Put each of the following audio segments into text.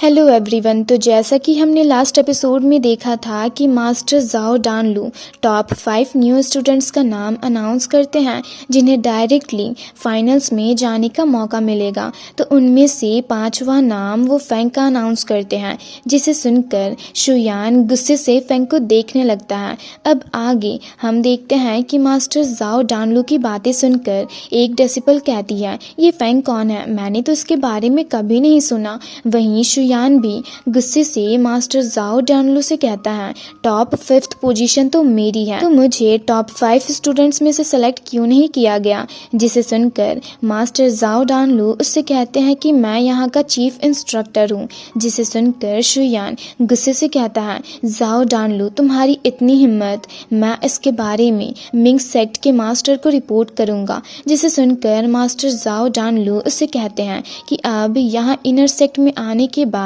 Hello everyone. तो जैसा कि हमने लास्ट एपिसोड में देखा था कि मास्टर जाओ डानलू टॉप 5 न्यू स्टूडेंट्स का नाम अनाउंस करते हैं जिन्हें डायरेक्टली फाइनल्स में जाने का मौका मिलेगा। तो उनमें से 5वां नाम वो फेंग का अनाउंस करते हैं, जिसे सुनकर शुयान गुस्से से फेंग को देखने लगता है। अब आगे हम देखते हैं कि मास्टर जाओ डानलू की बातें सुनकर एक डेसिपल कहती है, ये फेंग कौन है? मैंने तो इसके बारे में कभी नहीं सुना। वहीं शुयान भी गुस्से से मास्टर जाओ डानलू से कहता है, टॉप 5th पोजीशन तो मेरी है, तो मुझे टॉप 5 स्टूडेंट्स में से सेलेक्ट क्यों नहीं किया गया? जिसे सुनकर मास्टर जाओ डानलू उससे कहते हैं कि मैं यहाँ का चीफ इंस्ट्रक्टर हूँ। जिसे सुनकर शुयान गुस्से से कहता है, जाओ डानलू तुम्हारी इतनी हिम्मत, मैं इसके बारे में मिंग सेक्ट के मास्टर को रिपोर्ट करूंगा। जिसे सुनकर मास्टर जाओ डानलू उससे कहते हैं कि अब यहाँ इनर सेक्ट में आने के बाद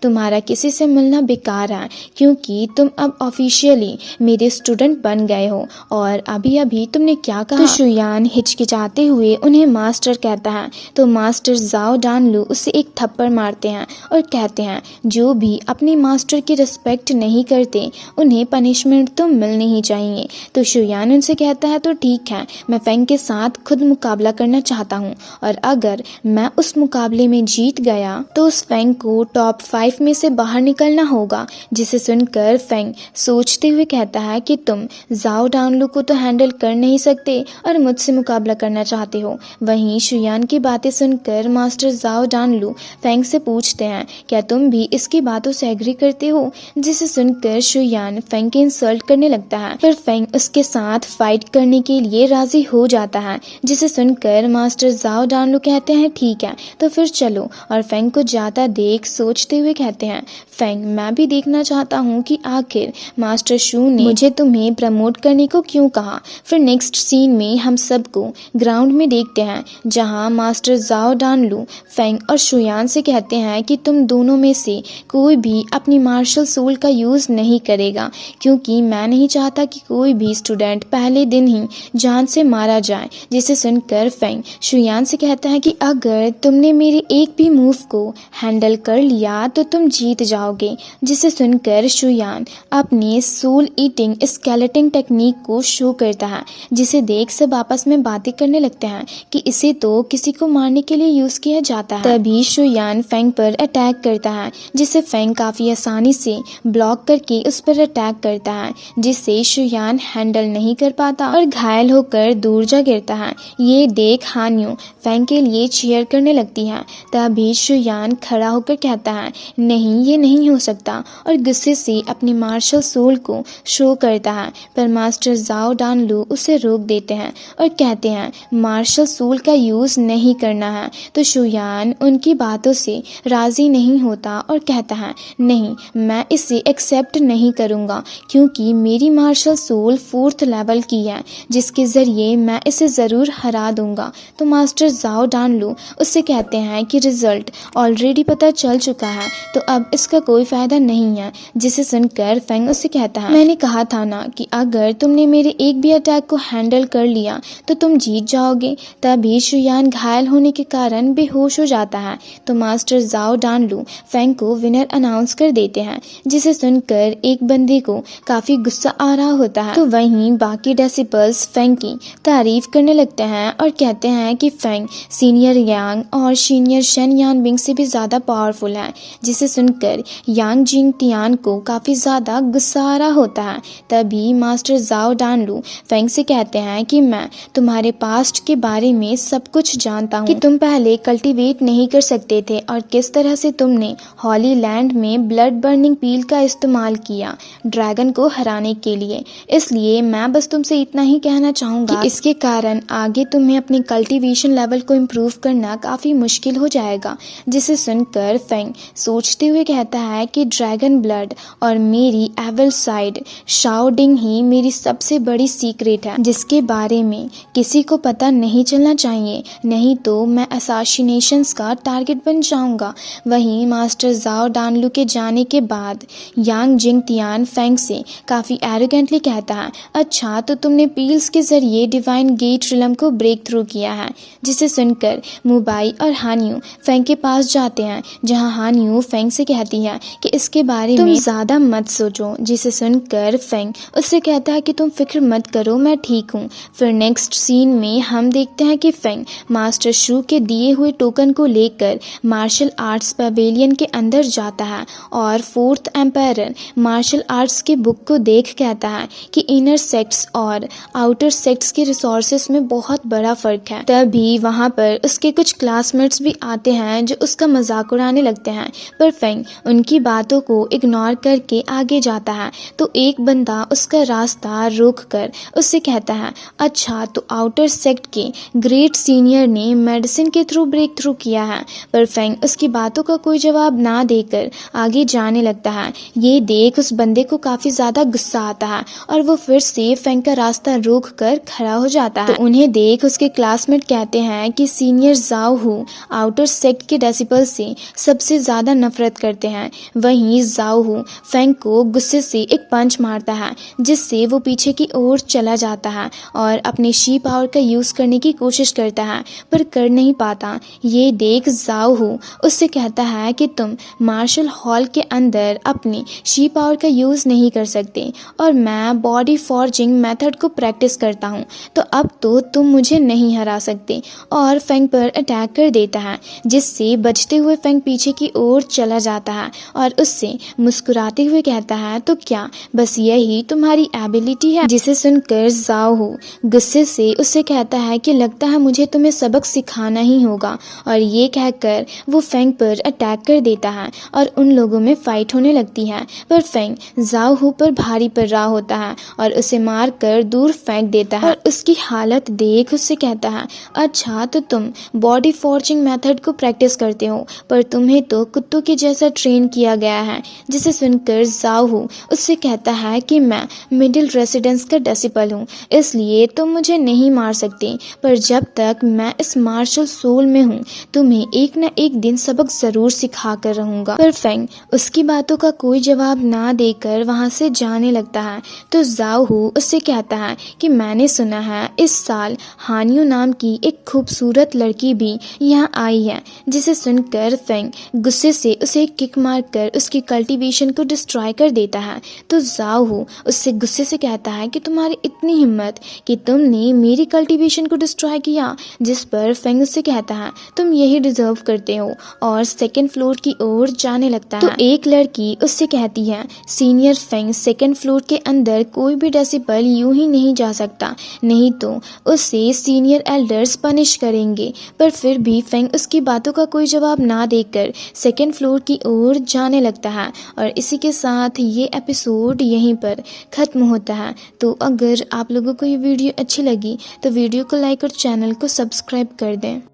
तुम्हारा किसी से मिलना बेकार है, क्योंकि तुम अब ऑफिशियली मेरे स्टूडेंट बन गए हो। और अभी अभी तुमने क्या कहा? तो शुयान हिचकिचाते हुए उन्हें मास्टर कहता है। तो मास्टर जाओ डानलू उसे एक थप्पड़ मारते हैं और कहते हैं, जो भी अपने मास्टर की रिस्पेक्ट नहीं करते उन्हें पनिशमेंट तो मिलनी ही चाहिए। तो शुयान उनसे कहता है, तो ठीक है, मैं फेंग के साथ खुद मुकाबला करना चाहता हूँ, और अगर मैं उस मुकाबले में जीत गया तो उस फेंग को टॉप 5 में से बाहर निकलना होगा। जिसे सुनकर फेंग सोचते हुए कहता है कि तुम जाओ डानलू को तो हैंडल कर नहीं सकते और मुझसे मुकाबला करना चाहते हो। वहीं शुयान की बातें सुनकर मास्टर जाओ डानलू फेंग से पूछते हैं, क्या तुम भी इसकी बातों से एग्री करते हो? जिसे सुनकर शुयान फेंग के इंसल्ट करने लगता है, पर फेंग उसके साथ फाइट करने के लिए राजी हो जाता है। जिसे सुनकर मास्टर जाओ डानलू कहते हैं, ठीक है, तो फिर चलो। और फेंग को जाता देख सोचते हुए कहते हैं, फेंग मैं भी देखना चाहता हूँ कि आखिर मास्टर शू ने मुझे तुम्हें प्रमोट करने को क्यों कहा। फिर नेक्स्ट सीन में हम सबको ग्राउंड में देखते हैं, जहाँ मास्टर जाओ डानलू फेंग और शुयान से कहते हैं कि तुम दोनों में से कोई भी अपनी मार्शल सोल का यूज नहीं करेगा, क्योंकि मैं नहीं चाहता कि कोई भी स्टूडेंट पहले दिन ही जान से मारा जाए। जिसे सुनकर फेंग शुयान से कहता है कि अगर तुमने मेरे एक भी मूव को हैंडल कर लिया तो तुम जीत जाओगे। जिसे सुनकर शुयान अपने सोल ईटिंग स्केलेटन टेक्निक को शो करता है, जिसे देख सब आपस में बातें करने लगते हैं कि इसे तो किसी को मारने के लिए यूज किया जाता है। तभी शुयान फेंग पर अटैक करता है, जिसे फेंग काफी आसानी से ब्लॉक करके उस पर अटैक करता है, जिससे शुयान हैंडल नहीं कर पाता और घायल होकर दूर जा गिरता है। ये देख हान्यू फेंग के लिए चीयर करने लगती है। तभी शुयान खड़ा होकर कहता है, नहीं ये नहीं हो सकता, और गुस्से से अपनी मार्शल सोल को शो करता है। पर मास्टर जाओ डानलू उसे रोक देते हैं और कहते हैं, मार्शल सोल का यूज नहीं करना है। तो शुयान उनकी बातों से राजी नहीं होता और कहता है, नहीं मैं इसे एक्सेप्ट नहीं करूंगा, क्योंकि मेरी मार्शल सोल 4th लेवल की है, जिसके जरिए मैं इसे जरूर हरा दूंगा। तो मास्टर जाओ डानलू उससे कहते हैं कि रिजल्ट ऑलरेडी पता चल चुका है, तो अब इसका कोई फायदा नहीं है। जिसे सुनकर फेंग उससे कहता है, मैंने कहा था ना कि अगर तुमने मेरे एक भी अटैक को हैंडल कर लिया तो तुम जीत जाओगे। तभी शुयान घायल होने के कारण बेहोश हो जाता है। तो मास्टर जाओ डानलू फेंग को विनर अनाउंस कर देते हैं, जिसे सुनकर एक बंदे को काफी गुस्सा आ रहा होता है। तो वहीं बाकी डेसिपल्स फेंग की तारीफ करने लगते हैं और कहते हैं कि फेंग सीनियर यांग और सीनियर शेन यानबिंग से भी ज्यादा पावरफुल है। जिसे सुनकर यांग जिंग तियान को काफी ज्यादा गुस्सा आ रहा होता है। तभी मास्टर जाओ डानलू फेंग से कहते हैं कि मैं तुम्हारे पास्ट के बारे में सब कुछ जानता हूँ, कि तुम पहले कल्टीवेट नहीं कर सकते थे और किस तरह से तुमने हॉली लैंड में ब्लड बर्निंग पील का इस्तेमाल किया ड्रैगन को हराने के लिए। इसलिए मैं बस तुमसे इतना ही कहना चाहूंगा कि इसके कारण आगे तुम्हें अपने कल्टीवेशन लेवल को इम्प्रूव करना काफी मुश्किल हो जाएगा। जिसे सुनकर फेंग सोचते हुए कहता है कि ड्रैगन ब्लड और मेरी एविल साइड शाओडिंग ही मेरी सबसे बड़ी सीक्रेट है जिसके बारे में किसी को पता नहीं चलना चाहिए, नहीं तो मैं असैसिनेशंस का टारगेट बन जाऊंगा। वहीं मास्टर जाओ डानलू के जाने के बाद यांग जिंग तियान फेंग से काफ़ी एरोगेंटली कहता है, अच्छा तो तुमने पील्स के जरिए डिवाइन गेट रिलम को ब्रेक थ्रू किया है। जिसे सुनकर मुबाई और हानियू फेंग के पास जाते हैं, जहां हानियू फेंग से कहती है कि इसके बारे में ज़्यादा मत सोचो। जिसे सुनकर फेंग उससे कहता है कि तुम फिक्र मत करो, मैं ठीक हूँ। फिर नेक्स्ट सीन में हम देखते हैं कि फेंग मास्टर शू के दिए हुए टोकन को लेकर मार्शल आर्ट्स पवेलियन के अंदर जाता है और फोर्थ एम्पायर मार्शल आर्ट्स की बुक को देख कहता है कि इनर सेक्ट्स और आउटर सेक्ट्स के रिसोर्सेस में बहुत बड़ा फर्क है। तभी वहाँ पर उसके कुछ क्लासमेट्स भी आते हैं जो उसका मजाक उड़ाने लगते हैं, पर फेंग उनकी बातों को इग्नोर करके आगे जाता है। तो एक बंदा उसका रास्ता रोककर उससे कहता है, अच्छा तो आउटर सेक्ट के ग्रेट सीनियर ने मेडिसिन के थ्रू ब्रेक थ्रू किया है। पर फेंग उसकी बातों का कोई जवाब ना देकर आगे जाने लगता है। ये देख उस बंदे को काफी ज्यादा गुस्सा आता है और वो फिर से फेंग का रास्ता रोक कर खड़ा हो जाता है। तो उन्हें देख उसके क्लासमेट कहते हैं कि सीनियर जाओ हु आउटर सेक्ट के डेसिबल से सबसे ज्यादा नफरत करते हैं। वहीं जाओ हु फेंग को गुस्से से एक पंच मारता है, जिससे वो पीछे की ओर चला जाता है और अपने शी पावर का यूज करने की कोशिश करता है, पर कर नहीं पाता। ये देख जाओ हु उससे कहता है कि तुम मार्शल हॉल के अंदर अपनी शी पावर का यूज नहीं कर सकते और मैं बॉडी फॉर्जिंग मेथड को प्रैक्टिस करता हूँ, तो अब तो तुम मुझे नहीं हरा सकते। और फेंग पर अटैक कर देता है, जिससे बचते हुए फेंग पीछे की ओर चला जाता है और उससे मुस्कुराते हुए कहता है, तो क्या बस यही तुम्हारी एबिलिटी है। जिसे सुनकर जाओ हु गुस्से से उससे कहता है कि लगता है मुझे तुम्हें सबक सिखाना ही होगा। और ये कहकर वो फेंग पर अटैक कर देता है और उन लोगों में फाइट होने लगती है। पर फेंग जाओ हु पर भारी पड़ रहा होता है और उसे मार कर दूर फेंक देता है और उसकी हालत देख उससे कहता है, अच्छा तो तुम बॉडी फॉर्जिंग मेथड को प्रैक्टिस करते हो, पर तुम्हें तो कुत्तों के जैसा ट्रेन किया गया है। जिसे सुनकर जाओ हु उससे कहता है कि मैं मिडिल रेसिडेंस का डिसिपल हूँ, इसलिए तुम मुझे नहीं मार सकते, पर जब तक मैं इस मार्शल सोल में हूँ तुम्हें एक न एक दिन सबक जरूर सिखा कर रहूंगा। पर फेंग उसकी बातों का कोई जवाब ना देकर वहां से जाने लगता है। तो जाओ हु उससे कहता है कि मैंने सुना है इस साल हानियू नाम की एक खूबसूरत लड़की भी यहाँ आई है। जिसे सुनकर फेंग गुस्से से उसे किक मारकर उसकी कल्टीवेशन को डिस्ट्रॉय कर देता है। तो जाओ हु उससे गुस्से से कहता है कि तुम्हारी इतनी हिम्मत कि तुमने मेरी कल्टीवेशन को डिस्ट्रॉय किया। जिस पर फेंग उससे कहता है, तुम यही डिजर्व करते हो, और सेकंड फ्लोर की ओर जाने लगता है। तो एक लड़की उससे कहती है, सीनियर फेंग सेकंड फ्लोर के अंदर कोई भी डेसिबल यूं ही नहीं जा सकता, नहीं तो उससे सीनियर एल्डर्स पनिश करेंगे। पर फिर भी फेंग उसकी बातों का कोई जवाब ना देकर सेकंड फ्लोर की ओर जाने लगता है। और इसी के साथ ये एपिसोड यहीं पर ख़त्म होता है। तो अगर आप लोगों को ये वीडियो अच्छी लगी तो वीडियो को लाइक और चैनल को सब्सक्राइब कर दें।